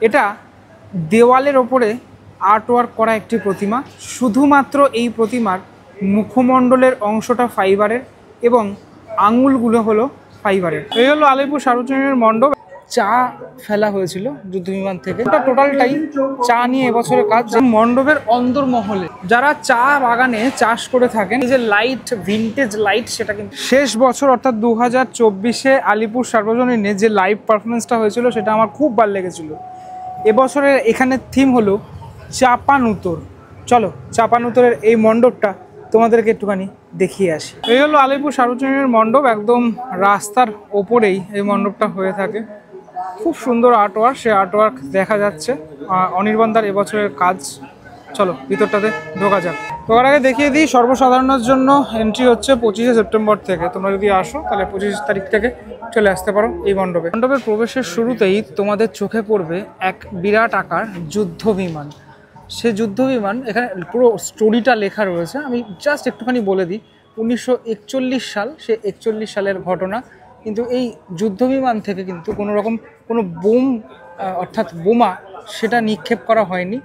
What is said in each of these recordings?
এটা দেওয়ালের ওপরে আর্টওয়ার্ক করা একটি প্রতিমা। শুধুমাত্র এই প্রতিমার মুখমণ্ডলের অংশটা ফাইবারের এবং আঙুলগুলো হলো ফাইবারের। এই হলো আলিপুর সার্বজনীনের মণ্ডপ। চা ফেলা হয়েছিল যুদ্ধ বিমান থেকে। এটা টোটালটাই চা নিয়ে এবছরের কাজ। মণ্ডপের অন্দরমহলে যারা চা বাগানে চাষ করে থাকেন, এই যে লাইট, ভিনটেজ লাইট, সেটা কিন্তু শেষ বছর অর্থাৎ 2024-এ আলিপুর সার্বজনীনে যে লাইভ পারফরমেন্সটা হয়েছিল সেটা আমার খুব ভালো লেগেছিল। এবছরের এখানে থিম হলো চাপানুতর। চলো চাপানুতরের এই মণ্ডপটা তোমাদেরকে একটুখানি দেখিয়ে আসি। এই হলো আলিপুর সার্বজনীনের মণ্ডপ। একদম রাস্তার ওপরেই এই মণ্ডপটা হয়ে থাকে। খুব সুন্দর আর্টওয়ার্ক, সে আর্টওয়ার্ক দেখা যাচ্ছে। অনির্বাণদার এবছরের কাজ। চলো ভিতরটাতে ঢোকা যাক। ঢোকার আগে দেখিয়ে দিই, সর্বসাধারণের জন্য এন্ট্রি হচ্ছে 25শে সেপ্টেম্বর থেকে। তোমরা যদি আসো তাহলে 25 তারিখ থেকে চলে আসতে পারো এই মণ্ডপে। মণ্ডপের প্রবেশের শুরুতেই তোমাদের চোখে পড়বে এক বিরাট আকার যুদ্ধ বিমান। সে যুদ্ধ বিমান, এখানে পুরো স্টোরিটা লেখা রয়েছে। আমি জাস্ট একটুখানি বলে দিই, 1941 সাল, সে 41 সালের ঘটনা। কিন্তু এই যুদ্ধ বিমান থেকে কিন্তু কোনো বোম অর্থাৎ বোমা সেটা নিক্ষেপ করা হয়নি।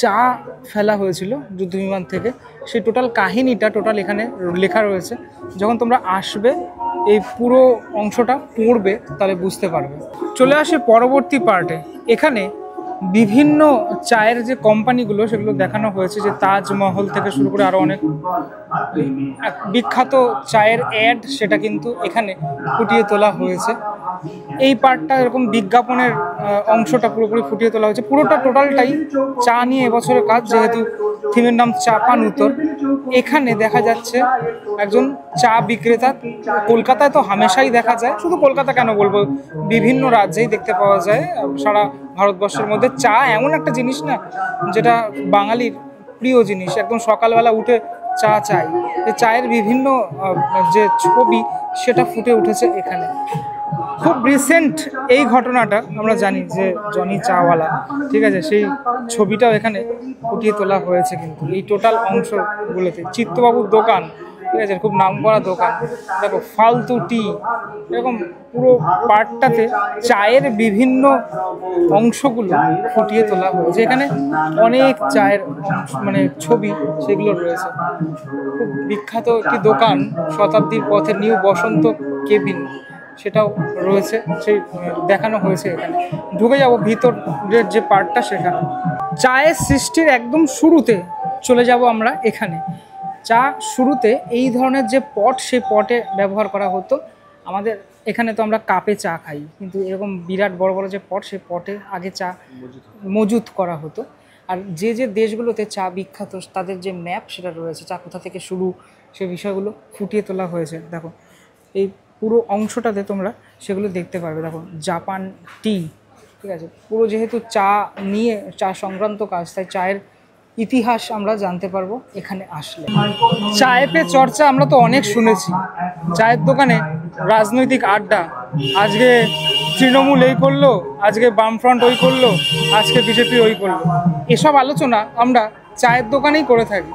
চা ফেলা হয়েছিল যুদ্ধ বিমান থেকে। সেই টোটাল কাহিনীটা এখানে লেখা রয়েছে। যখন তোমরা আসবে এই পুরো অংশটা পড়বে তাহলে বুঝতে পারবে। চলে আসে পরবর্তী পার্টে। এখানে বিভিন্ন চায়ের যে কোম্পানিগুলো সেগুলো দেখানো হয়েছে, যে তাজমহল থেকে শুরু করে আরও অনেক বিখ্যাত চায়ের অ্যাড, সেটা কিন্তু এখানে ফুটিয়ে তোলা হয়েছে। এই পার্টটা এরকম বিজ্ঞাপনের অংশটা পুরোপুরি ফুটিয়ে তোলা হয়েছে। পুরোটা টোটালটাই চা নিয়ে এবছরের কাজ, যেহেতু থিমের নাম চাপানুতর। এখানে দেখা যাচ্ছে একজন চা বিক্রেতা। কলকাতায় তো হামেশাই দেখা যায়, শুধু কলকাতা কেন বলবো, বিভিন্ন রাজ্যেই দেখতে পাওয়া যায়। সারা ভারতবর্ষের মধ্যে চা এমন একটা জিনিস না, যেটা বাঙালির প্রিয় জিনিস। একদম সকালবেলা উঠে চা চাই। এই চায়ের বিভিন্ন যে ছবি সেটা ফুটে উঠেছে এখানে। খুব রিসেন্ট এই ঘটনাটা আমরা জানি, যে জনি চাওয়ালা, ঠিক আছে, সেই ছবিটাও এখানে ফুটিয়ে তোলা হয়েছে। কিন্তু এই টোটাল অংশগুলোতে চিত্তবাবুর দোকান, ঠিক আছে, খুব নামকরা দোকান। দেখো ফালতু টি, এরকম পুরো পার্টটাতে চায়ের বিভিন্ন অংশগুলো ফুটিয়ে তোলা হয়েছে। এখানে অনেক চায়ের ছবি সেগুলো রয়েছে। খুব বিখ্যাত একটি দোকান, শতাব্দীর পথে নিউ বসন্ত কেবিন, সেটাও রয়েছে, সেই দেখানো হয়েছে এখানে। ঢুকে যাবো ভিতরের যে পার্টটা সেখানে। চায়ের সৃষ্টির একদম শুরুতে চলে যাব আমরা এখানে। চা শুরুতে এই ধরনের যে পট, সেই পটে ব্যবহার করা হতো। আমাদের এখানে তো আমরা কাপে চা খাই, কিন্তু এরকম বিরাট বড় বড় যে পট, সেই পটে আগে চা মজুত করা হতো। আর যে যে দেশগুলোতে চা বিখ্যাত তাদের যে ম্যাপ সেটা রয়েছে, চা কোথা থেকে শুরু, সে বিষয়গুলো ফুটিয়ে তোলা হয়েছে। দেখো এই পুরো অংশটাতে তোমরা সেগুলো দেখতে পারবে। দেখো জাপান টি, ঠিক আছে, পুরো যেহেতু চা নিয়ে, চা সংক্রান্ত কাজ, তাই চায়ের ইতিহাস আমরা জানতে পারবো এখানে আসলে। চায়ে পে চর্চা আমরা তো অনেক শুনেছি। চায়ের দোকানে রাজনৈতিক আড্ডা, আজকে তৃণমূল এই করলো, আজকে বামফ্রন্ট ওই করলো, আজকে বিজেপি ওই করলো, এসব আলোচনা আমরা চায়ের দোকানেই করে থাকি।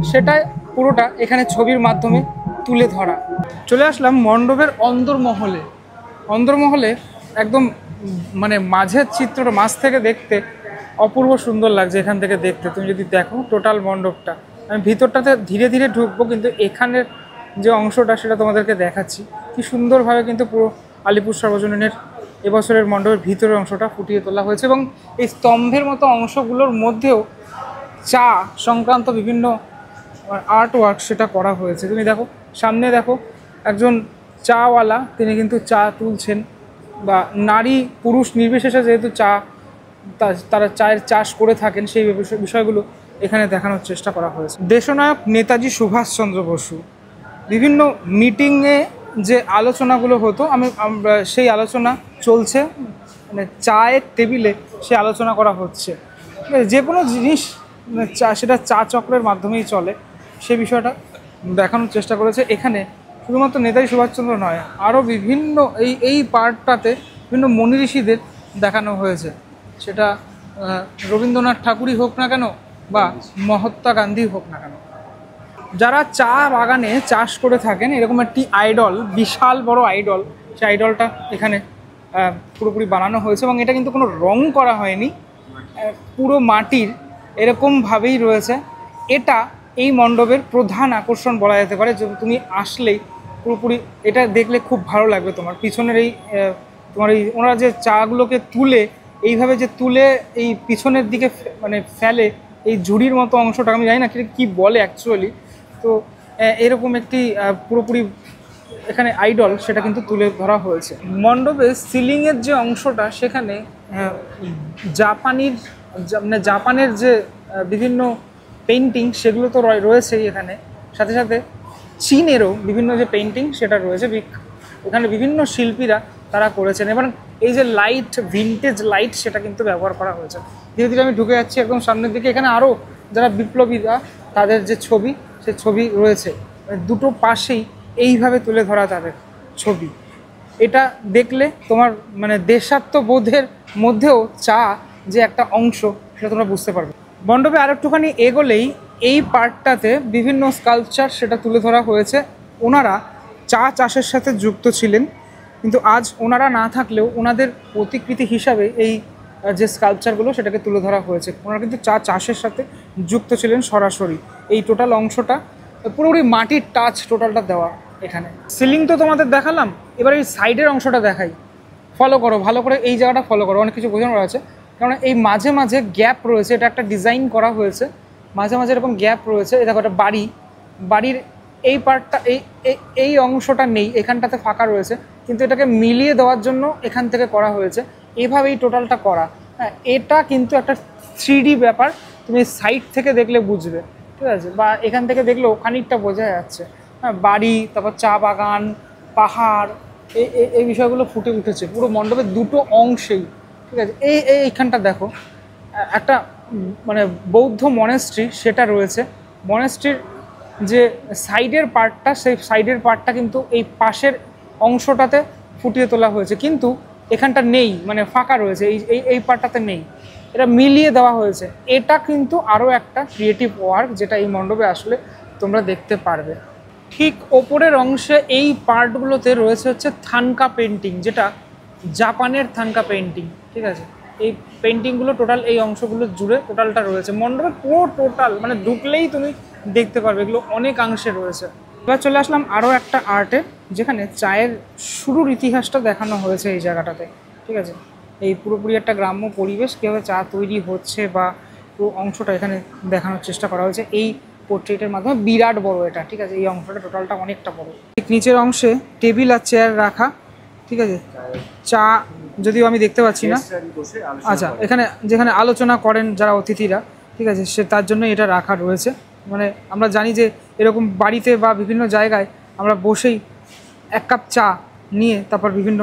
সেটাই পুরোটা এখানে ছবির মাধ্যমে তুলে ধরা। চলে আসলাম মণ্ডপের অন্দরমহলে। অন্দরমহলে একদম মাঝের চিত্রটা, মাঝ থেকে দেখতে অপূর্ব সুন্দর লাগছে। এখান থেকে দেখতে তুমি যদি দেখো টোটাল মণ্ডপটা, আমি ভিতরটাতে ধীরে ধীরে ঢুকবো, কিন্তু এখানের যে অংশটা সেটা তোমাদেরকে দেখাচ্ছি। কি সুন্দরভাবে কিন্তু পুরো আলিপুর সার্বজনীনের এবছরের মণ্ডপের ভিতরের অংশটা ফুটিয়ে তোলা হয়েছে। এবং এই স্তম্ভের মতো অংশগুলোর মধ্যেও চা সংক্রান্ত বিভিন্ন আর্টওয়ার্ক সেটা করা হয়েছে। তুমি দেখো সামনে, দেখো একজন চাওয়ালা, তিনি কিন্তু চা তুলছেন, বা নারী পুরুষ নির্বিশেষে যেহেতু তারা চায়ের চাষ করে থাকেন, সেই বিষয়গুলো এখানে দেখানোর চেষ্টা করা হয়েছে। দেশনায়ক নেতাজি সুভাষচন্দ্র বসু, বিভিন্ন মিটিংয়ে যে আলোচনাগুলো হতো, সেই আলোচনা চলছে, চায়ের টেবিলে সে আলোচনা করা হচ্ছে। যে কোনো জিনিস সেটা চা চক্রের মাধ্যমেই চলে, সে বিষয়টা দেখানোর চেষ্টা করেছে এখানে। শুধুমাত্র নেতাজি সুভাষচন্দ্র নয়, আরও বিভিন্ন এই পার্টটাতে বিভিন্ন মনি ঋষিদের দেখানো হয়েছে। সেটা রবীন্দ্রনাথ ঠাকুরই হোক না কেন, বা মহাত্মা গান্ধী হোক না কেন। যারা চা বাগানে চাষ করে থাকেন, এরকম একটি আইডল, বিশাল বড় আইডল, সেই আইডলটা এখানে পুরোপুরি বানানো হয়েছে, এবং এটা কিন্তু কোনো রং করা হয়নি, পুরো মাটির এরকমভাবেই রয়েছে। এটা এই মণ্ডপের প্রধান আকর্ষণ বলা যেতে পারে, যে তুমি আসলেই পুরোপুরি এটা দেখলে খুব ভালো লাগবে তোমার। পিছনের এই তোমার এই ওনারা যে চাগুলোকে তুলে এইভাবে যে তুলে এই পিছনের দিকে মানে ফেলে, এই ঝুড়ির মতো অংশটা, আমি জানি না কি বলে অ্যাকচুয়ালি। তো এরকম একটি পুরোপুরি এখানে আইডল সেটা কিন্তু তুলে ধরা হয়েছে। মণ্ডপে সিলিংয়ের যে অংশটা সেখানে মানে জাপানের যে বিভিন্ন পেইন্টিং সেগুলো তো রয়েছেই এখানে, সাথে সাথে চীনেরও বিভিন্ন যে পেইন্টিং সেটা রয়েছে। এখানে বিভিন্ন শিল্পীরা তারা করেছেন, এবং এই যে লাইট, ভিনটেজ লাইট, সেটা কিন্তু ব্যবহার করা হয়েছে। ধীরে ধীরে আমি ঢুকে যাচ্ছি একদম সামনের দিকে। এখানে আরও যারা বিপ্লবীরা তাদের যে ছবি, সে ছবি রয়েছে, দুটো পাশেই এইভাবে তুলে ধরা তাদের ছবি। এটা দেখলে তোমার মানে দেশাত্মবোধের মধ্যেও চা যে একটা অংশ, সেটা তোমরা বুঝতে পারবে। মণ্ডপে আর একটুখানি এগোলেই এই পার্টটাতে বিভিন্ন স্কাল্পচার সেটা তুলে ধরা হয়েছে। ওনারা চা চাষের সাথে যুক্ত ছিলেন, কিন্তু আজ ওনারা না থাকলেও ওনাদের প্রতিকৃতি হিসাবে এই যে স্কাল্পচারগুলো সেটাকে তুলে ধরা হয়েছে। ওনারা কিন্তু চা চাষের সাথে যুক্ত ছিলেন সরাসরি। এই টোটাল অংশটা পুরোপুরি মাটির টাচ টোটালটা দেওয়া। এখানে সিলিং তো তোমাদের দেখালাম, এবার এই সাইডের অংশটা দেখাই। ফলো করো ভালো করে, এই জায়গাটা ফলো করো, অনেক কিছু বোঝানো আছে। কারণ এই মাঝে মাঝে গ্যাপ রয়েছে, এটা একটা ডিজাইন করা হয়েছে, মাঝে মাঝে এরকম গ্যাপ রয়েছে। এই দেখো, একটা বাড়ির এই পার্টটা, এই অংশটা নেই, এখানটাতে ফাঁকা রয়েছে, কিন্তু এটাকে মিলিয়ে দেওয়ার জন্য এখান থেকে করা হয়েছে। এভাবেই টোটালটা করা। হ্যাঁ, এটা কিন্তু একটা 3D ব্যাপার, তুমি সাইড থেকে দেখলে বুঝবে, ঠিক আছে, বা এখান থেকে দেখলেও খানিকটা বোঝা যাচ্ছে। হ্যাঁ, বাড়ি, তারপর চা বাগান, পাহাড়, এই বিষয়গুলো ফুটে উঠেছে পুরো মণ্ডপের দুটো অংশেই, ঠিক আছে। এইখানটা দেখো, একটা মানে বৌদ্ধ মনেস্ট্রি সেটা রয়েছে। মনেস্ট্রির যে সাইডের পার্টটা, সেই সাইডের পার্টটা কিন্তু এই পাশের অংশটাতে ফুটিয়ে তোলা হয়েছে, কিন্তু এখানটা নেই, মানে ফাঁকা রয়েছে, এই পার্টটাতে নেই, এটা মিলিয়ে দেওয়া হয়েছে। এটা কিন্তু আরও একটা ক্রিয়েটিভ ওয়ার্ক, যেটা এই মণ্ডপে আসলে তোমরা দেখতে পারবে। ঠিক ওপরের অংশে এই পার্টগুলোতে রয়েছে হচ্ছে থানকা পেন্টিং, যেটা জাপানের থানকা পেন্টিং, ঠিক আছে। এই পেন্টিংগুলো টোটাল এই অংশগুলো জুড়ে টোটালটা রয়েছে মণ্ডপে, পুরো টোটাল মানে ঢুকলেই তুমি দেখতে পারবে, এগুলো অনেকাংশে রয়েছে। এবার চলে আসলাম আরও একটা আর্টে, যেখানে চায়ের শুরুর ইতিহাসটা দেখানো হয়েছে এই জায়গাটাতে, ঠিক আছে। এই পুরোপুরি একটা গ্রাম্য পরিবেশ, কীভাবে চা তৈরি হচ্ছে বা পুরো অংশটা এখানে দেখানোর চেষ্টা করা হয়েছে এই পোর্ট্রেটের মাধ্যমে। বিরাট বড় এটা, ঠিক আছে, এই অংশটা টোটালটা অনেকটা বড়। ঠিক নিচের অংশে টেবিল আর চেয়ার রাখা, ঠিক আছে। চা যদিও আমি দেখতে পাচ্ছি না, আচ্ছা, এখানে যেখানে আলোচনা করেন যারা অতিথিরা, ঠিক আছে, সে তার জন্য এটা রাখা রয়েছে। মানে আমরা জানি যে এরকম বাড়িতে বা বিভিন্ন জায়গায় আমরা বসেই এক কাপ চা নিয়ে তারপর বিভিন্ন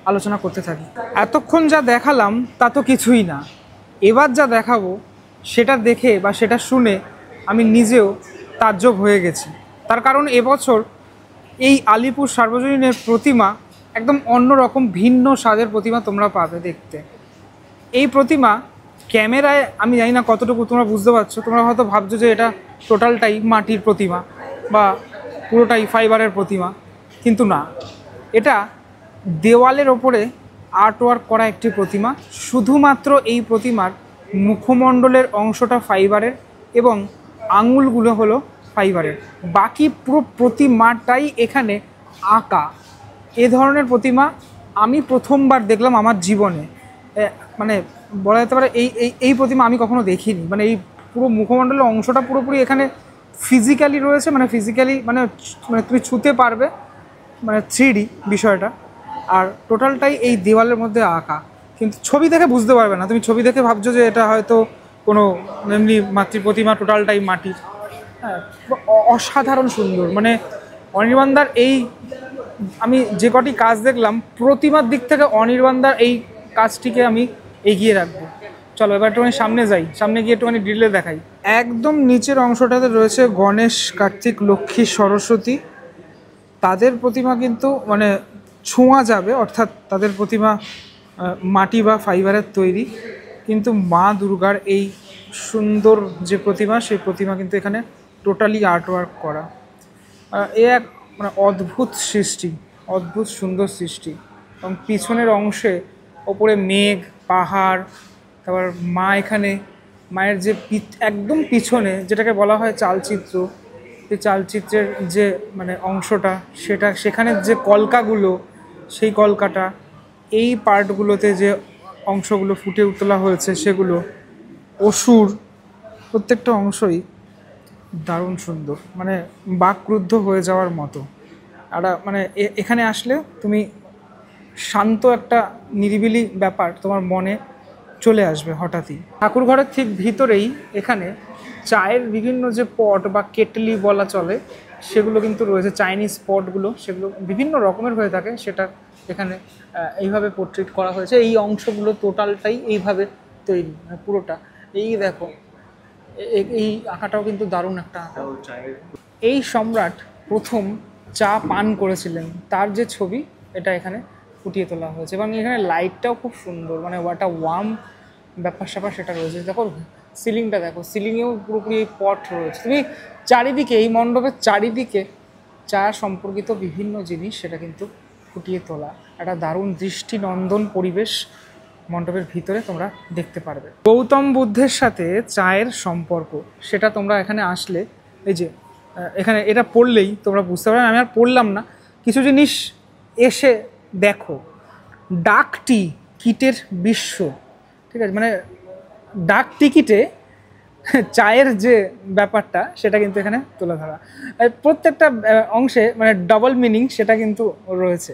আলোচনা করতে থাকি। এতক্ষণ যা দেখালাম তা তো কিছুই না, এবার যা দেখাবো সেটা দেখে বা সেটা শুনে আমি নিজেও তাজ্জব হয়ে গেছি। তার কারণ এবছর এই আলিপুর সার্বজনীনের প্রতিমা একদম অন্যরকম ভিন্ন স্বাদের প্রতিমা তোমরা পাবে দেখতে। এই প্রতিমা ক্যামেরায় আমি জানি না কতটুকু তোমরা বুঝতে পারছো, তোমরা হয়তো ভাবছো যে এটা টোটালটাই মাটির প্রতিমা বা পুরোটাই ফাইবারের প্রতিমা, কিন্তু না, এটা দেওয়ালের ওপরে আর্টওয়ার্ক করা একটি প্রতিমা। শুধুমাত্র এই প্রতিমার মুখমণ্ডলের অংশটা ফাইবারের এবং আঙুলগুলো হলো ফাইবারের, বাকি পুরো প্রতিমাটাই এখানে আঁকা। এ ধরনের প্রতিমা আমি প্রথমবার দেখলাম আমার জীবনে, মানে বলা যেতে পারে এই প্রতিমা আমি কখনো দেখিনি। মানে এই পুরো মুখমণ্ডলের অংশটা পুরোপুরি এখানে ফিজিক্যালি রয়েছে, মানে ফিজিক্যালি মানে তুমি ছুঁতে পারবে, মানে 3D বিষয়টা, আর টোটালটাই এই দেওয়ালের মধ্যে আঁকা। কিন্তু ছবি দেখে বুঝতে পারবে না, তুমি ছবি দেখে ভাবছো যে এটা হয়তো কোনো এমনি মাতৃ প্রতিমা, টোটালটাই মাটির। হ্যাঁ, অসাধারণ সুন্দর। মানে অনির্বাণদার এই আমি যে কটি কাজ দেখলাম, প্রতিমার দিক থেকে অনির্বাণদার এই কাজটিকে আমি এগিয়ে রাখবো। চলো এবার একটুখানি সামনে যাই, সামনে গিয়ে একটুখানি ডিটেলে দেখাই। একদম নিচের অংশটাতে রয়েছে গণেশ, কার্তিক, লক্ষ্মী, সরস্বতী। তাদের প্রতিমা কিন্তু মানে ছোঁয়া যাবে, অর্থাৎ তাদের প্রতিমা মাটি বা ফাইবারের তৈরি, কিন্তু মা দুর্গার এই সুন্দর যে প্রতিমা, সেই প্রতিমা কিন্তু এখানে টোটালি আর্টওয়ার্ক করা। এ এক মানে অদ্ভুত সৃষ্টি, অদ্ভুত সুন্দর সৃষ্টি। এবং পিছনের অংশে ওপরে মেঘ, পাহাড়, তারপর মা এখানে মায়ের যে একদম পিছনে যেটাকে বলা হয় চালচিত্র, এই চালচিত্রের যে মানে অংশটা সেটা, সেখানে যে কলকাগুলো, সেই কলকাটা, এই পার্টগুলোতে যে অংশগুলো ফুটে তোলা হয়েছে সেগুলো, অসুর, প্রত্যেকটা অংশই দারুণ সুন্দর, মানে বাকরুদ্ধ হয়ে যাওয়ার মতো। আর মানে এখানে আসলে তুমি শান্ত একটা নিরিবিলি ব্যাপার তোমার মনে চলে আসবে হঠাৎই। ঠাকুর ঘরের ঠিক ভিতরেই এখানে চায়ের বিভিন্ন যে পট বা কেটলি বলা চলে সেগুলো কিন্তু রয়েছে, চাইনিজ পটগুলো, সেগুলো বিভিন্ন রকমের হয়ে থাকে, সেটা এখানে এইভাবে পোর্ট্রেট করা হয়েছে। এই অংশগুলো টোটালটাই এইভাবে তৈরি, মানে পুরোটা। এই দেখো, এই আঁকাটাও কিন্তু দারুণ একটা আঁকা। এই সম্রাট প্রথম চা পান করেছিলেন তার যে ছবি, এটা এখানে ফুটিয়ে তোলা হয়েছে। এবং এখানে লাইটটাও খুব সুন্দর, মানে একটা ওয়ার্ম ব্যাপার স্যাপার সেটা রয়েছে। দেখো সিলিংটা, দেখো সিলিংয়েও পুরোপুরি পট রয়েছে। তুমি চারিদিকে, এই মণ্ডপের চারিদিকে চা সম্পর্কিত বিভিন্ন জিনিস সেটা কিন্তু ফুটিয়ে তোলা, একটা দারুণ দৃষ্টিনন্দন পরিবেশ মণ্ডপের ভিতরে তোমরা দেখতে পারবে। গৌতম বুদ্ধের সাথে চায়ের সম্পর্ক, সেটা তোমরা এখানে আসলে, এই যে এখানে এটা পড়লেই তোমরা বুঝতে পারবে। আমি আর পড়লাম না, কিছু জিনিস এসে দেখো। ডাক টিকিটের বিশ্ব, ঠিক আছে, মানে ডাক টিকিটে চায়ের যে ব্যাপারটা সেটা কিন্তু এখানে তুলে ধরা। প্রত্যেকটা অংশে মানে ডাবল মিনিং সেটা কিন্তু রয়েছে।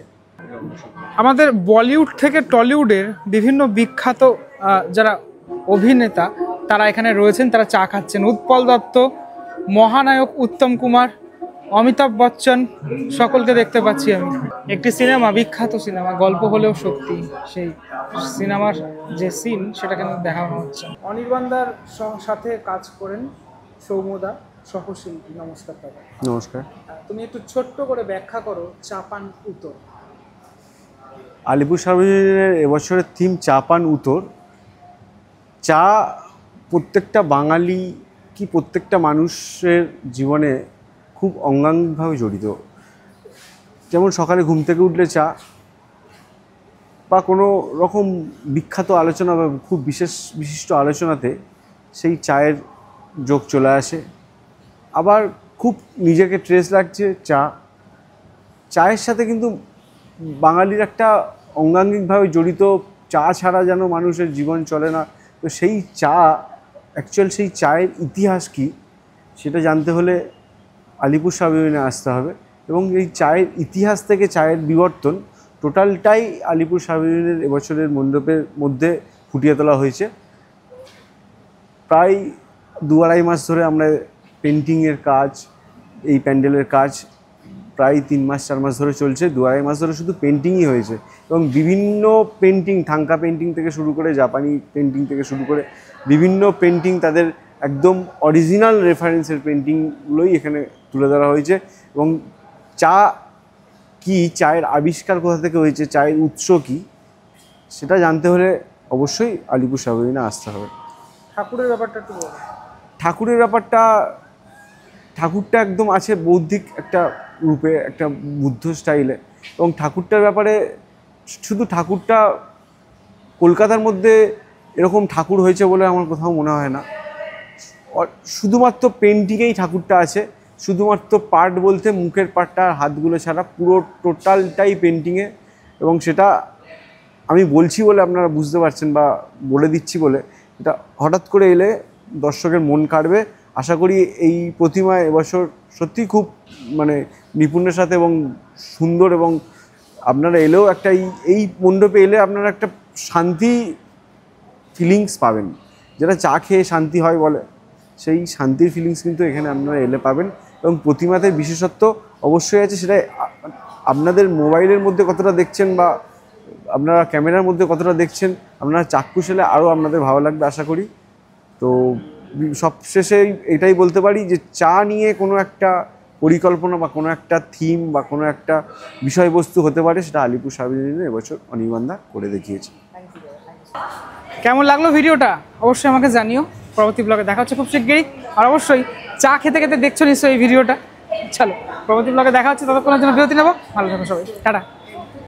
আমাদের বলিউড থেকে টলিউডের বিভিন্ন বিখ্যাত যারা অভিনেতা তারা এখানে রয়েছেন, তারা চা খাচ্ছেন। উৎপল দত্ত, মহানায়ক উত্তম কুমার, অমিতাভ বচ্চন, সকলকে দেখতে পাচ্ছি আমি। একটি সিনেমা, বিখ্যাত সিনেমা, গল্প হলেও সত্যি, সেই সিনেমার যে সিন সেটাকে দেখানো হচ্ছে। অনির্বাণদার সাথে কাজ করেন সৌম্যদা, সহশিল্পী। নমস্কার দাদা। নমস্কার। তুমি একটু ছোট্ট করে ব্যাখ্যা করো চা পান উত্তর। আলিপুর সার্বজনীনের এবছরের থিম চা পান উত্তর। চা প্রত্যেকটা বাঙালি কি প্রত্যেকটা মানুষের জীবনে খুব অঙ্গাঙ্গিকভাবে জড়িত। যেমন সকালে ঘুম থেকে উঠলে চা, বা কোনো রকম বিখ্যাত আলোচনা বা খুব বিশিষ্ট আলোচনাতে সেই চায়ের যোগ চলে আসে। আবার খুব নিজেকে ট্রেস লাগছে চায়ের সাথে কিন্তু বাঙালির একটা অঙ্গাঙ্গিকভাবে জড়িত। চা ছাড়া যেন মানুষের জীবন চলে না। তো সেই চা, অ্যাকচুয়াল সেই চায়ের ইতিহাস কী সেটা জানতে হলে আলিপুর সার্বজনীনে আসতে হবে। এবং এই চায়ের ইতিহাস থেকে চায়ের বিবর্তন টোটালটাই আলিপুর সার্বজনীনের এবছরের মণ্ডপের মধ্যে ফুটিয়ে তোলা হয়েছে। প্রায় 2-2.5 মাস ধরে আমরা পেন্টিংয়ের কাজ, এই প্যান্ডেলের কাজ প্রায় 3-4 মাস ধরে চলছে। 2-2.5 মাস ধরে শুধু পেন্টিংই হয়েছে। এবং বিভিন্ন পেন্টিং, থাঙ্কা পেন্টিং থেকে শুরু করে জাপানি পেন্টিং থেকে শুরু করে বিভিন্ন পেন্টিং, তাদের একদম অরিজিনাল রেফারেন্সের পেন্টিংগুলোই এখানে তুলে ধরা হয়েছে। এবং চা কি, চায়ের আবিষ্কার কোথা থেকে হয়েছে, চায়ের উৎস কী, সেটা জানতে হলে অবশ্যই আলিপুর সার্বজনীনে আসতে হবে। ঠাকুরের ব্যাপারটা একটু বলো। ঠাকুরটা একদম আছে বৌদ্ধিক একটা রূপে, একটা বুদ্ধ স্টাইলে। এবং ঠাকুরটার ব্যাপারে, শুধু ঠাকুরটা কলকাতার মধ্যে এরকম ঠাকুর হয়েছে বলে আমার কোথাও মনে হয় না। শুধুমাত্র পেন্টিংয়েই ঠাকুরটা আছে, শুধুমাত্র পার্ট বলতে মুখের পার্টটা, হাতগুলো ছাড়া পুরো টোটালটাই পেন্টিংয়ে। এবং সেটা আমি বলছি বলে আপনারা বুঝতে পারছেন, বা বলে দিচ্ছি বলে, এটা হঠাৎ করে এলে দর্শকের মন কাড়বে। আশা করি এই প্রতিমা এবছর সত্যি খুব মানে নিপুণের সাথে এবং সুন্দর, এবং আপনারা এলেও একটা এই মণ্ডপে এলে আপনারা একটা শান্তি ফিলিংস পাবেন, যেটা চা খেয়ে শান্তি হয় বলে, সেই শান্তির ফিলিংস কিন্তু এখানে আপনারা এলে পাবেন। এবং প্রতিমাতে বিশেষত্ব অবশ্যই আছে, সেটা আপনাদের মোবাইলের মধ্যে কতটা দেখছেন বা আপনারা ক্যামেরার মধ্যে কতটা দেখছেন, আপনারা চাক্ষুষ এলে আরও আপনাদের ভালো লাগবে আশা করি। তো সবশেষে এটাই বলতে পারি যে চা নিয়ে কোনো একটা পরিকল্পনা বা কোনো একটা থিম বা কোনো একটা বিষয়বস্তু হতে পারে, সেটা আলিপুর সার্বজনীনে এবছর অনির্বাণদা করে দেখিয়েছে। কেমন লাগলো ভিডিওটা অবশ্যই আমাকে জানিও। পরবর্তী ব্লগে দেখা হচ্ছে খুব শিগগিরই। আর অবশ্যই চা খেতে খেতে দেখছো নিশ্চয়ই এই ভিডিওটা। চলো, পরবর্তী ব্লগে দেখা হচ্ছে, ততক্ষণের জন্য বিরতি নেবো। ভালো থাকো সবাই, টাটা।